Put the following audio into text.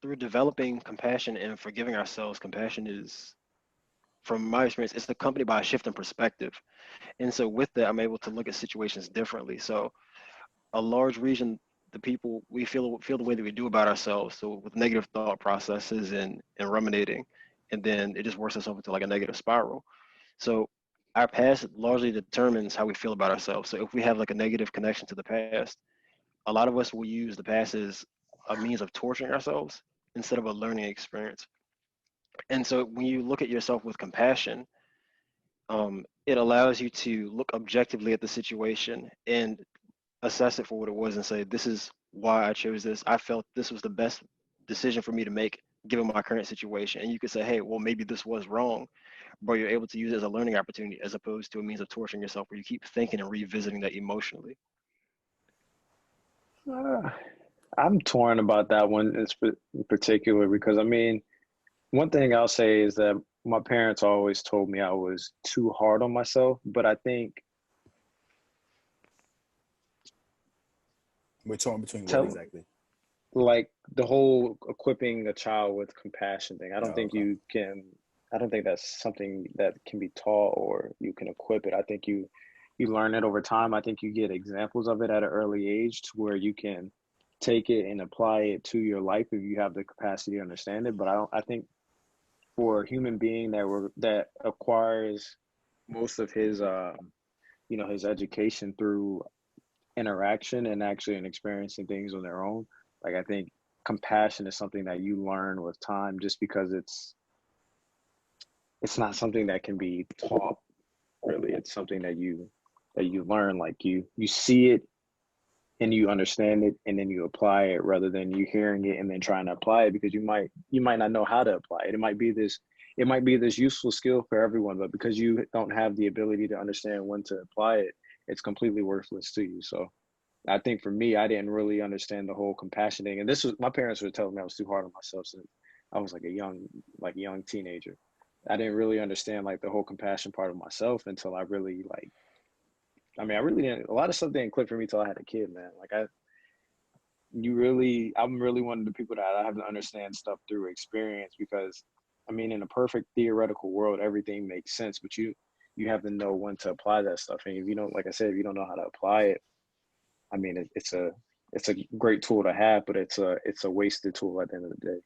Through developing compassion and forgiving ourselves, compassion is, from my experience, it's accompanied by a shift in perspective. And so with that, I'm able to look at situations differently. So a large reason the people we feel the way that we do about ourselves, so with negative thought processes and ruminating, and then it just works itself into like a negative spiral. So our past largely determines how we feel about ourselves. So if we have like a negative connection to the past, a lot of us will use the past as a means of torturing ourselves instead of a learning experience. And so when you look at yourself with compassion, it allows you to look objectively at the situation and assess it for what it was and say, this is why I chose this. I felt this was the best decision for me to make given my current situation. And you could say, hey, well, maybe this was wrong, but you're able to use it as a learning opportunity as opposed to a means of torturing yourself where you keep thinking and revisiting that emotionally. Uh, I'm torn about that one in particular because I mean, one thing I'll say is that my parents always told me I was too hard on myself, but I think We're torn between what tell exactly? like the whole equipping a child with compassion thing. Oh, okay. I don't think that's something that can be taught or you can equip it. I think you learn it over time. I think you get examples of it at an early age to where you can take it and apply it to your life if you have the capacity to understand it. But I think for a human being that acquires most of his his education through interaction and actually and experiencing things on their own, like I think compassion is something that you learn with time just because it's not something that can be taught really. It's something that you learn, like you see it and you understand it and then you apply it rather than you hearing it and then trying to apply it because you might not know how to apply it. It might be this useful skill for everyone, but because you don't have the ability to understand when to apply it, it's completely worthless to you. So I think for me, I didn't really understand the whole compassion thing. And this was my parents were telling me I was too hard on myself since I was like a young teenager. I didn't really understand like the whole compassion part of myself until I really like I really didn't a lot of stuff didn't click for me till I had a kid, man. I'm really one of the people that I have to understand stuff through experience because I mean in a perfect theoretical world everything makes sense, but you have to know when to apply that stuff. And if you don't, like I said, if you don't know how to apply it, I mean it's a great tool to have, but it's a wasted tool at the end of the day.